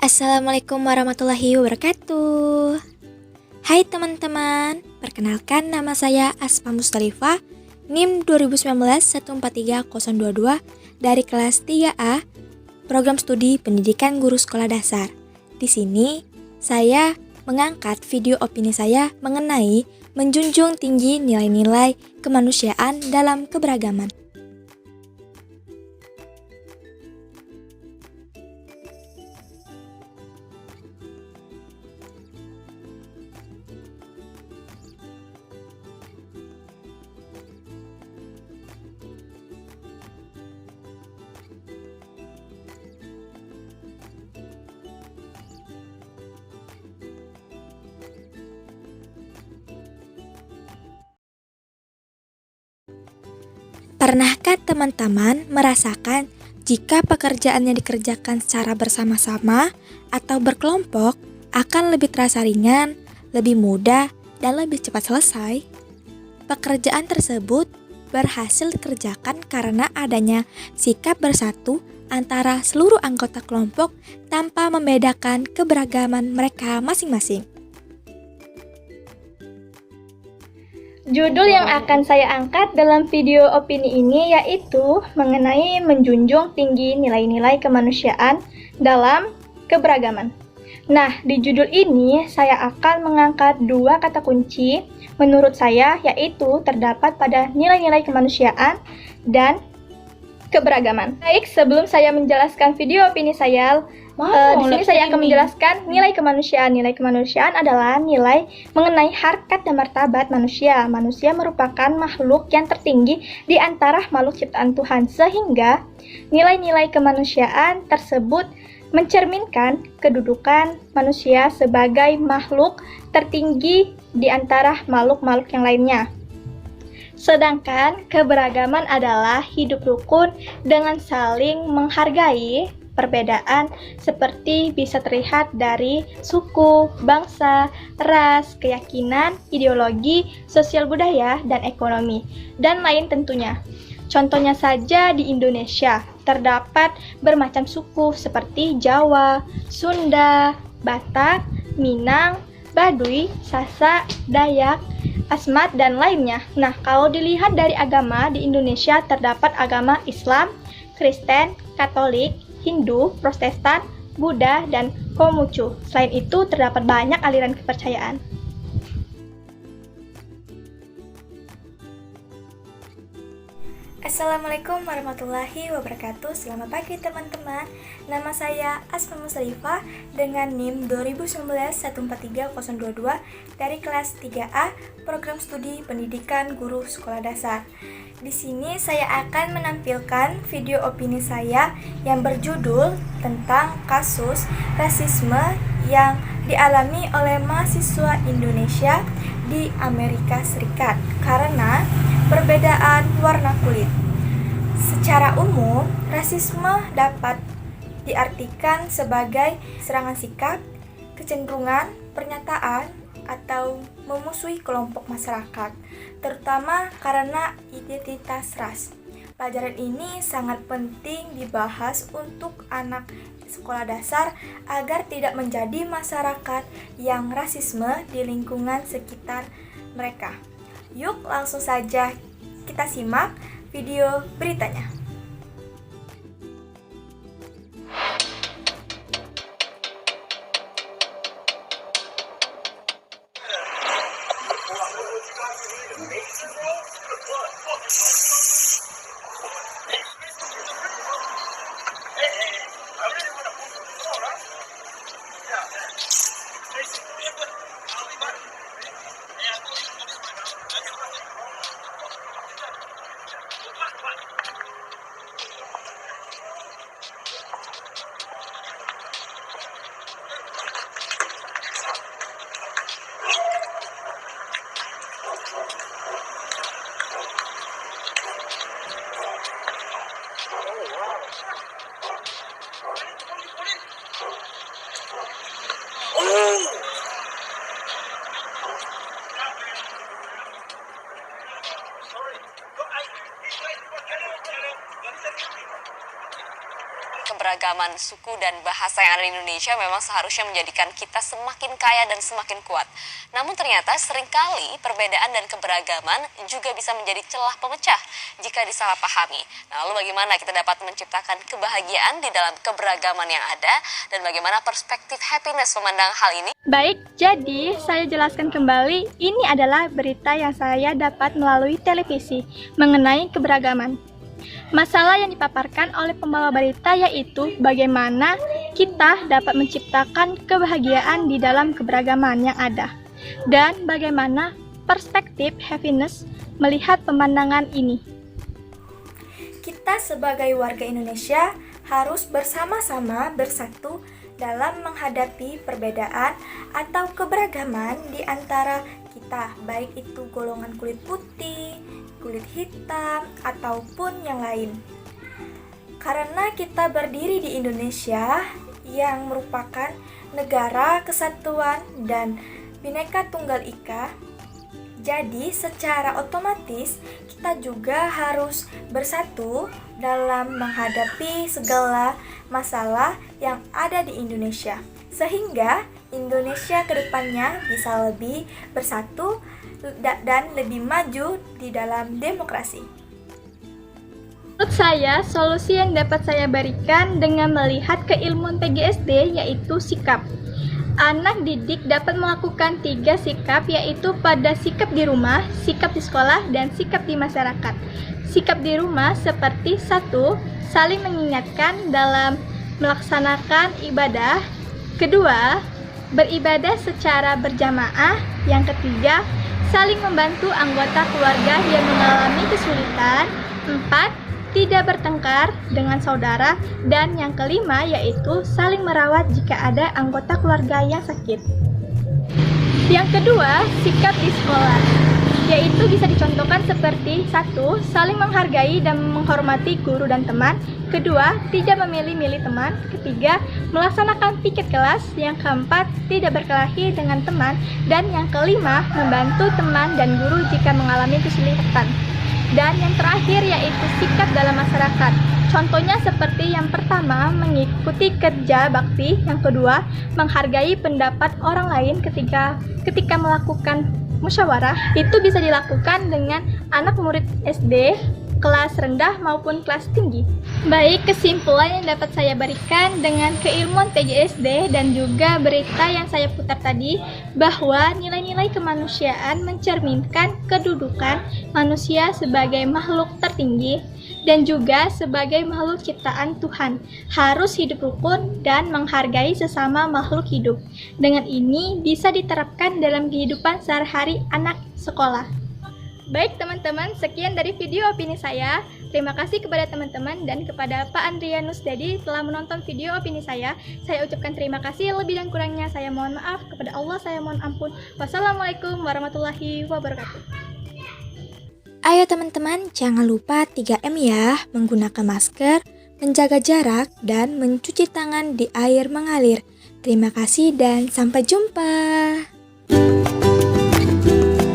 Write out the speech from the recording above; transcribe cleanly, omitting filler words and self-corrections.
Assalamualaikum warahmatullahi wabarakatuh. Hai teman-teman, perkenalkan nama saya Asma Mustalifah, NIM 2019143022 dari kelas 3A, Program Studi Pendidikan Guru Sekolah Dasar. Di sini, saya mengangkat video opini saya mengenai menjunjung tinggi nilai-nilai kemanusiaan dalam keberagaman. Pernahkah teman-teman merasakan jika pekerjaan yang dikerjakan secara bersama-sama atau berkelompok akan lebih terasa ringan, lebih mudah, dan lebih cepat selesai? Pekerjaan tersebut berhasil dikerjakan karena adanya sikap bersatu antara seluruh anggota kelompok tanpa membedakan keberagaman mereka masing-masing. Judul yang akan saya angkat dalam video opini ini yaitu mengenai menjunjung tinggi nilai-nilai kemanusiaan dalam keberagaman. Nah, di judul ini saya akan mengangkat dua kata kunci menurut saya yaitu terdapat pada nilai-nilai kemanusiaan dan keberagaman. Baik, sebelum saya menjelaskan video opini saya, di sini saya akan menjelaskan nilai kemanusiaan. Nilai kemanusiaan adalah nilai mengenai harkat dan martabat manusia. Manusia merupakan makhluk yang tertinggi di antara makhluk ciptaan Tuhan, sehingga nilai-nilai kemanusiaan tersebut mencerminkan kedudukan manusia sebagai makhluk tertinggi di antara makhluk-makhluk yang lainnya. Sedangkan keberagaman adalah hidup rukun dengan saling menghargai perbedaan seperti bisa terlihat dari suku, bangsa, ras, keyakinan, ideologi, sosial budaya, dan ekonomi, dan lain tentunya. Contohnya saja di Indonesia, terdapat bermacam suku seperti Jawa, Sunda, Batak, Minang, Baduy, Sasak, Dayak, Asmat, dan lainnya. Nah, kalau dilihat dari agama, di Indonesia terdapat agama Islam, Kristen, Katolik, Hindu, Protestan, Buddha, dan Konghucu. Selain itu, terdapat banyak aliran kepercayaan. Assalamualaikum warahmatullahi wabarakatuh. Selamat pagi teman-teman. Nama saya Asma Mustalifah dengan NIM 2019143022 dari kelas 3A, Program Studi Pendidikan Guru Sekolah Dasar. Di sini saya akan menampilkan video opini saya yang berjudul tentang kasus rasisme yang dialami oleh mahasiswa Indonesia di Amerika Serikat karena perbedaan warna kulit. Secara umum, rasisme dapat diartikan sebagai serangan sikap, kecenderungan, pernyataan, atau memusuhi kelompok masyarakat, terutama karena identitas ras. Pelajaran ini sangat penting dibahas untuk anak sekolah dasar agar tidak menjadi masyarakat yang rasisme di lingkungan sekitar mereka. Yuk langsung saja kita simak video beritanya. keberagaman suku dan bahasa yang ada di Indonesia memang seharusnya menjadikan kita semakin kaya dan semakin kuat. Namun ternyata seringkali perbedaan dan keberagaman juga bisa menjadi celah pemecah jika disalahpahami. Nah, lalu bagaimana kita dapat menciptakan kebahagiaan di dalam keberagaman yang ada dan bagaimana perspektif happiness memandang hal ini? Baik, jadi saya jelaskan kembali, ini adalah berita yang saya dapat melalui televisi mengenai keberagaman. Masalah yang dipaparkan oleh pembawa berita yaitu bagaimana kita dapat menciptakan kebahagiaan di dalam keberagaman yang ada dan bagaimana perspektif happiness melihat pemandangan ini. Kita sebagai warga Indonesia harus bersama-sama bersatu dalam menghadapi perbedaan atau keberagaman di antara kita, baik itu golongan kulit putih, kulit hitam, ataupun yang lain. Karena kita berdiri di Indonesia yang merupakan negara kesatuan dan Bhinneka Tunggal Ika, jadi secara otomatis kita juga harus bersatu dalam menghadapi segala masalah yang ada di Indonesia. Sehingga Indonesia ke depannya bisa lebih bersatu dan lebih maju di dalam demokrasi. Menurut saya, solusi yang dapat saya berikan dengan melihat keilmuan PGSD yaitu sikap. Anak didik dapat melakukan 3 sikap, yaitu pada sikap di rumah, sikap di sekolah, dan sikap di masyarakat. Sikap di rumah seperti 1. Saling mengingatkan dalam melaksanakan ibadah. 2. Beribadah secara berjamaah. Yang 3. Saling membantu anggota keluarga yang mengalami kesulitan. 4. Tidak bertengkar dengan saudara, dan yang 5 yaitu saling merawat jika ada anggota keluarga yang sakit. Yang kedua, sikap di sekolah, yaitu bisa dicontohkan seperti 1. Saling menghargai dan menghormati guru dan teman. 2. Tidak memilih-milih teman. 3. Melaksanakan piket kelas. Yang 4. Tidak berkelahi dengan teman. Dan yang 5. Membantu teman dan guru jika mengalami kesulitan. Dan yang terakhir yaitu sikap dalam masyarakat. Contohnya seperti yang pertama, mengikuti kerja bakti. Yang kedua, menghargai pendapat orang lain ketika melakukan musyawarah. Itu bisa dilakukan dengan anak murid SD, kelas rendah maupun kelas tinggi. Baik, kesimpulan yang dapat saya berikan dengan keilmuan PGSD dan juga berita yang saya putar tadi, bahwa nilai-nilai kemanusiaan mencerminkan kedudukan manusia sebagai makhluk tertinggi dan juga sebagai makhluk ciptaan Tuhan, harus hidup rukun dan menghargai sesama makhluk hidup. Dengan ini bisa diterapkan dalam kehidupan sehari-hari anak sekolah. Baik teman-teman, sekian dari video opini saya. Terima kasih kepada teman-teman dan kepada Pak Andrianus Dedi telah menonton video opini saya. Saya ucapkan terima kasih, lebih dan kurangnya saya mohon maaf. Kepada Allah saya mohon ampun. Wassalamualaikum warahmatullahi wabarakatuh. Ayo teman-teman, jangan lupa 3M ya, menggunakan masker, menjaga jarak, dan mencuci tangan di air mengalir. Terima kasih dan sampai jumpa.